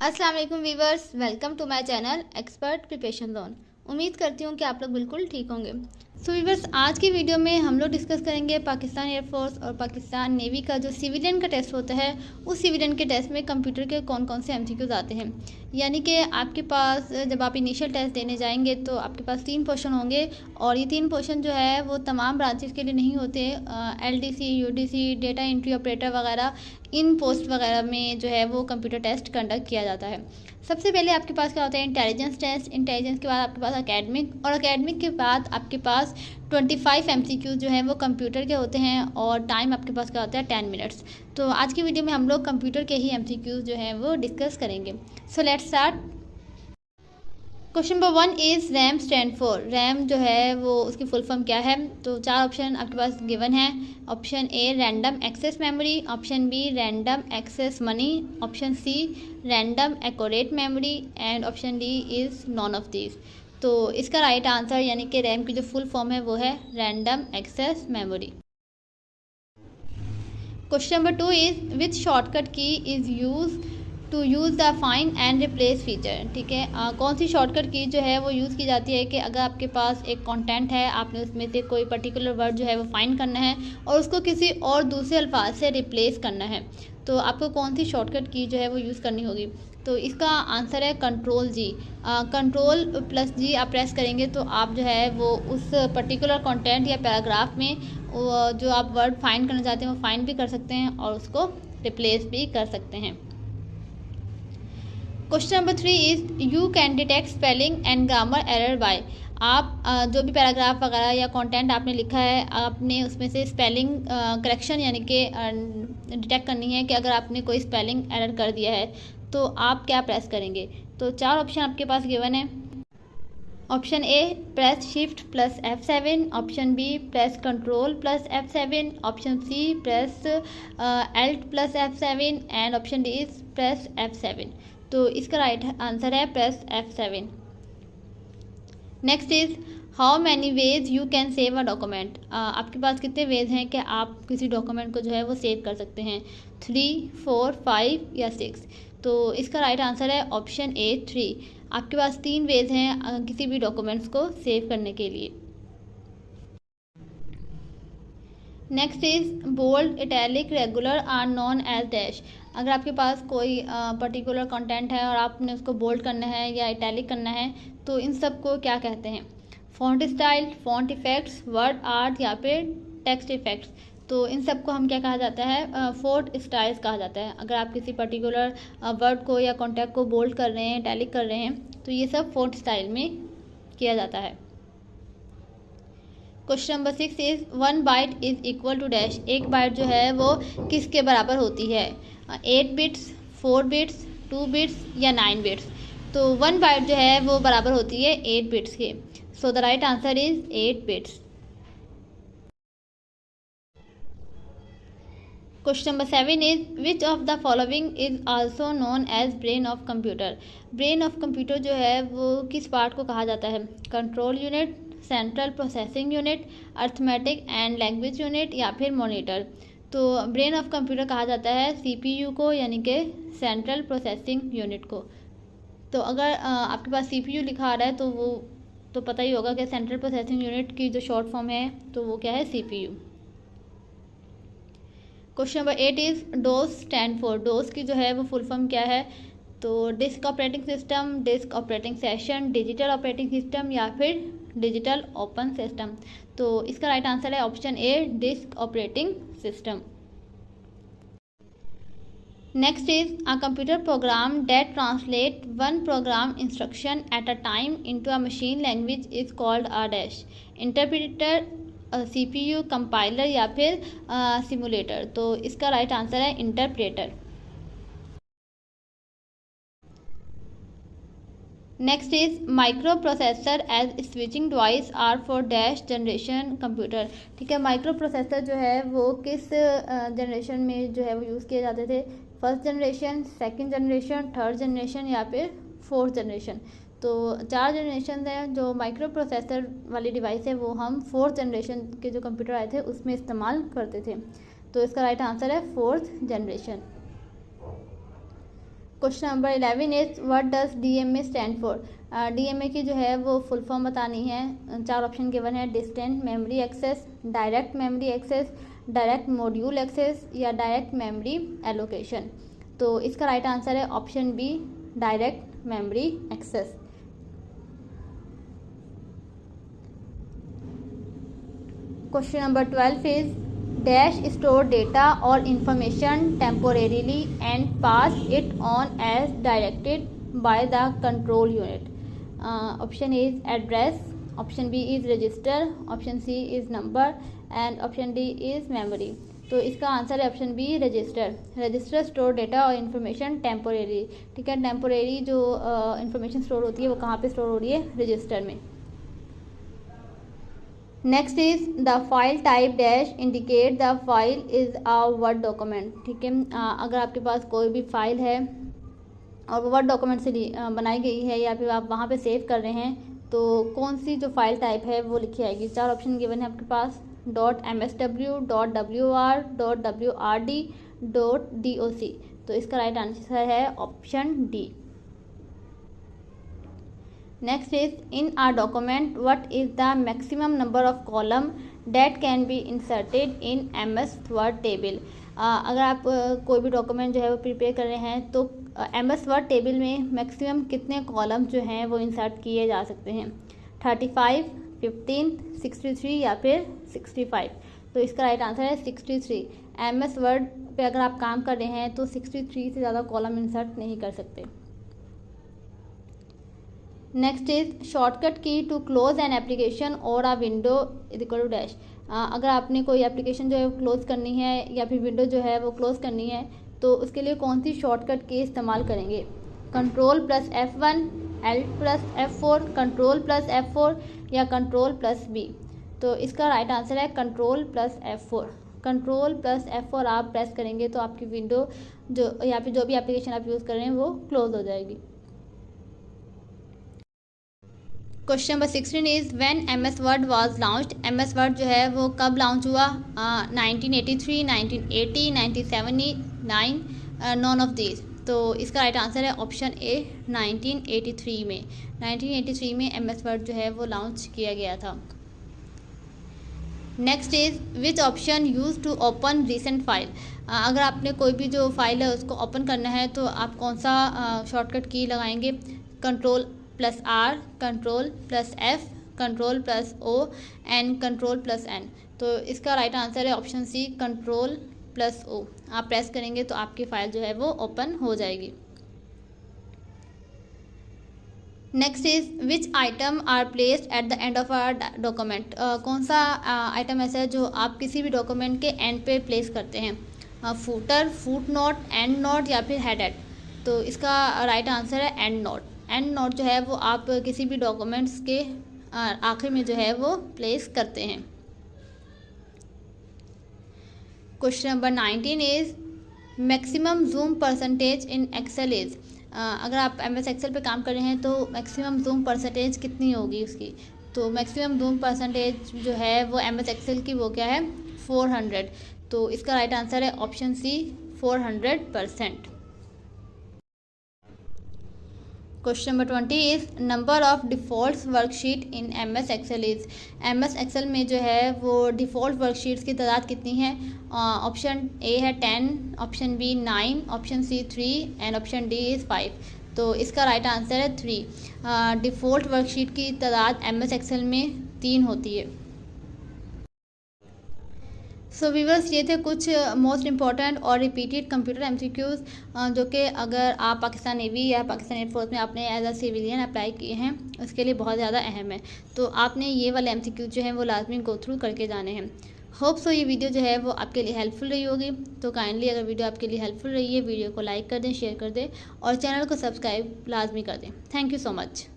अस्सलाम वालेकुम viewers, welcome to my channel expert preparation zone. उम्मीद करती हूँ कि आप लोग बिल्कुल ठीक होंगे। सो वीवर्स, आज की वीडियो में हम लोग डिस्कस करेंगे पाकिस्तान एयरफोर्स और पाकिस्तान नेवी का जो सिविलियन का टेस्ट होता है, उस सिविलियन के टेस्ट में कंप्यूटर के कौन कौन से एमसीक्यूज आते हैं। यानी कि आपके पास जब आप इनिशियल टेस्ट देने जाएंगे तो आपके पास 3 क्वेश्चन होंगे और ये 3 क्वेश्चन जो है वो तमाम ब्रांचेस के लिए नहीं होते। LDC, UDC, data entry operator वगैरह, इन पोस्ट वगैरह में जो है वो कंप्यूटर टेस्ट कंडक्ट किया जाता है। सबसे पहले आपके पास क्या होता है, इंटेलिजेंस टेस्ट। इंटेलिजेंस के बाद आपके पास एकेडमिक, और एकेडमिक के बाद आपके पास 25 MCQ जो है वो कंप्यूटर के होते हैं और टाइम आपके पास क्या होता है 10 मिनट्स। तो आज की वीडियो में हम लोग कंप्यूटर के ही MCQ जो हैं वो डिस्कस करेंगे। So let's start. Question number 1 is RAM stand for. RAM जो है वो उसकी फुल फॉर्म क्या है? तो 4 ऑप्शन आपके पास गिवन है। Option A random access memory, option B random access money, option C random accurate memory and option D is none of these. तो इसका राइट आंसर यानी कि रैम की जो फुल फॉर्म है वो है random access memory. Question number 2 is which shortcut key is use to use the find and replace feature. ठीक है, कौन सी शॉर्टकट की जो है वो यूज़ की जाती है कि अगर आपके पास एक कंटेंट है, आपने उसमें से कोई पर्टिकुलर वर्ड जो है वो फाइंड करना है और उसको किसी और दूसरे अल्फाज से रिप्लेस करना है, तो आपको कौन सी शॉर्टकट की जो है वो यूज़ करनी होगी? तो इसका आंसर है Ctrl+G। Ctrl+G आप प्रेस करेंगे तो आप जो है वो उस पर्टिकुलर कंटेंट या पैराग्राफ में जो आप वर्ड फाइंड करना चाहते हैं वो फाइंड भी कर सकते हैं और उसको रिप्लेस भी कर सकते हैं। Question number 3 is you can detect spelling and grammar error bye. आप जो भी पैराग्राफ वगैरह या कंटेंट आपने लिखा है, आपने उसमें से स्पेलिंग करेक्शन यानी कि डिटेक्ट करनी है कि अगर आपने कोई स्पेलिंग एरर कर दिया है तो आप क्या प्रेस करेंगे। तो 4 ऑप्शन आपके पास गिवन है। Option A press shift plus F7, option B press control plus F7, option C press Alt plus F7 and option D is press F7। तो इसका राइट आंसर है press F7। Next is how many ways you can save a document. आपके पास कितने veg हैं कि आप किसी डॉक्यूमेंट को जो है वो सेव कर सकते हैं? 3, 4, 5 या 6। तो इसका राइट आंसर है ऑप्शन ए 3। आपके पास 3 वेज हैं किसी भी डॉक्यूमेंट्स को सेव करने के लिए। Next is bold, italic, regular are none as dash. अगर आपके पास कोई पर्टिकुलर कंटेंट है और आपने उसको बोल्ड करना है या इटैलिक करना है तो इन सब को क्या कहते हैं? Font style, font effects, word art या फिर टेक्स्ट इफेक्ट्स। तो इन सब को हम क्या कहा जाता है? फॉन्ट स्टाइल्स कहा जाता है। अगर आप किसी पर्टिकुलर वर्ड को या कॉन्टेक्ट को बोल्ड कर रहे हैं, इटैलिक कर रहे हैं, तो ये सब फॉन्ट स्टाइल में किया जाता है। Question number 6 is 1 byte is equal to dash. 1 byte जो है वो किसके बराबर होती है? 8 बिट्स, 4 बिट्स, 2 बिट्स या 9 बिट्स। तो 1 बाइट जो है वो बराबर होती है 8 बिट्स के। So the right answer is 8 bits. Question number 7 is which of the following is also known as brain of computer. Brain of computer जो है वो किस पार्ट को कहा जाता है? Control unit, central processing unit, arithmetic and language unit या फिर मॉनिटर। तो ब्रेन ऑफ कंप्यूटर कहा जाता है CPU को, यानी कि सेंट्रल प्रोसेसिंग यूनिट को। तो अगर आपके पास CPU लिखा आ रहा है तो वो तो पता ही होगा कि सेंट्रल प्रोसेसिंग यूनिट की जो शॉर्ट फॉर्म है तो वो क्या है? CPU। Question number 8 is DOS stand for. DOS की जो है वो फुल फॉर्म क्या है? तो disk operating system, disk operating session, digital operating system या फिर डिजिटल ओपन सिस्टम। तो इसका राइट आंसर है option A disk operating system. Next is a computer program that translate one program instruction at a time into a machine language is called a dash. Interpreter, CPU, compiler या फिर simulator. तो इसका right answer है interpreter. Next is microprocessor as switching device are for dash generation computer. ठीक है, micro processor जो है वो किस जनरेशन में जो है वो यूज़ किए जाते थे? First generation, second generation, third generation या फिर फोर्थ जनरेशन। तो 4 जनरेशन हैं जो माइक्रो प्रोसेसर वाली डिवाइस है वो हम फोर्थ जनरेशन के जो कंप्यूटर आए थे उसमें इस्तेमाल करते थे। तो इसका राइट आंसर है fourth generation. Question number 11 is what does DMA stand for. DMA की जो है वो फुल फॉर्म बतानी है। 4 ऑप्शन गिवन है, distant memory access, direct memory access, direct module access या डायरेक्ट मेमोरी एलोकेशन। तो इसका राइट आंसर है option B, direct memory access. Question number 12 is dash store data और information temporarily and pass it on as directed by the control unit. Option is address, option B is register, option C is number and option D is memory. तो इसका answer है option B, register. Register store data और information temporary. ठीक है, temporary जो information store होती है वो कहाँ पे स्टोर हो रही है, रजिस्टर में। Next is the file type dash indicate the file is a word document. ठीक है, अगर आपके पास कोई भी फाइल है और वो वर्ड डॉक्यूमेंट से बनाई गई है या फिर आप वहाँ पे सेव कर रहे हैं तो कौन सी जो फाइल टाइप है वो लिखी आएगी। 4 ऑप्शन गिवन है आपके पास, .msw, .wr, .wrd, .doc। तो इसका राइट आंसर है option D. Next is in are document what is the maximum number of column that can be inserted in MS word table. अगर आप कोई भी डॉक्यूमेंट जो है वो प्रिपेयर कर रहे हैं तो MS वर्ड टेबल में मैक्सिमम कितने कॉलम जो हैं वो इंसर्ट किए जा सकते हैं, 35, 15, 63 या फिर 65। तो इसका राइट आंसर है 63। MS वर्ड पे अगर आप काम कर रहे हैं तो 63 से ज़्यादा कॉलम इंसर्ट नहीं कर सकते। Next is shortcut key to close an application और a window is equal to dash. अगर आपने कोई एप्लीकेशन जो है क्लोज करनी है या फिर विंडो जो है वो क्लोज करनी है तो उसके लिए कौन सी शॉर्टकट की इस्तेमाल करेंगे, Ctrl+F1, Alt+F4, Ctrl+F4 या Ctrl+B। तो इसका राइट आंसर है Ctrl+F4। Ctrl+F4 आप प्रेस करेंगे तो आपकी विंडो जो या फिर जो भी एप्लीकेशन आप यूज़ कर रहे हैं वो क्लोज हो जाएगी। Question number 16 is when MS word was launched. MS word जो है वो कब लॉन्च हुआ, 1983, 1980, 1979, नॉन ऑफ दीज। तो इसका राइट आंसर है ऑप्शन ए, 1983 में। 1983 में MS वर्ड जो है वो लॉन्च किया गया था। Next is which option use to open recent file. अगर आपने कोई भी जो फाइल है उसको ओपन करना है तो आप कौन सा शॉर्टकट की लगाएंगे, Ctrl+R, Ctrl+F, Ctrl+O and Ctrl+N। तो इसका राइट आंसर है ऑप्शन सी, Ctrl+O। आप प्रेस करेंगे तो आपकी फाइल जो है वो ओपन हो जाएगी। Next is which item are placed at the end of our document. कौन सा आइटम ऐसा है जो आप किसी भी डॉक्यूमेंट के एंड पे प्लेस करते हैं, footer, foot note, and note या फिर हेडेड। तो इसका राइट आंसर है एंड नोट। एंड नोट जो है वो आप किसी भी डॉक्यूमेंट्स के आखिर में जो है वो प्लेस करते हैं। Question number 19 is maximum zoom percentage in Excel is. अगर आप MS एक्सेल पे काम कर रहे हैं तो मैक्सिमम जूम परसेंटेज कितनी होगी उसकी। तो मैक्सिमम जूम परसेंटेज जो है वो MS एक्सेल की वो क्या है, 400। तो इसका राइट आंसर है option C, 400%। Question number 20 is number of default worksheet in MS Excel is. MS Excel में जो है वो डिफ़ॉल्ट वर्कशीट्स की तादाद कितनी है। ऑप्शन ए है 10, option B 9, option C 3 and option D is 5। तो इसका राइट आंसर है 3। डिफ़ॉल्ट वर्कशीट की तादाद MS एक्सेल में 3 होती है। सो व्यूअर्स, ये थे कुछ मोस्ट इम्पॉर्टेंट और रिपीटेड कंप्यूटर MCQs जो कि अगर आप पाकिस्तान नेवी या पाकिस्तान एयरफोर्स में आपने एज अ सिविलियन अप्लाई किए हैं उसके लिए बहुत ज़्यादा अहम है। तो आपने ये वाले MCQ जो हैं वो लाजमी गो थ्रू करके जाने हैं। होप सो ये वीडियो जो है वो आपके लिए हेल्पफुल रही होगी। तो काइंडली अगर वीडियो आपके लिए हेल्पफुल रही है वीडियो को लाइक कर दें, शेयर कर दें और चैनल को सब्सक्राइब लाजमी कर दें। Thank you so much.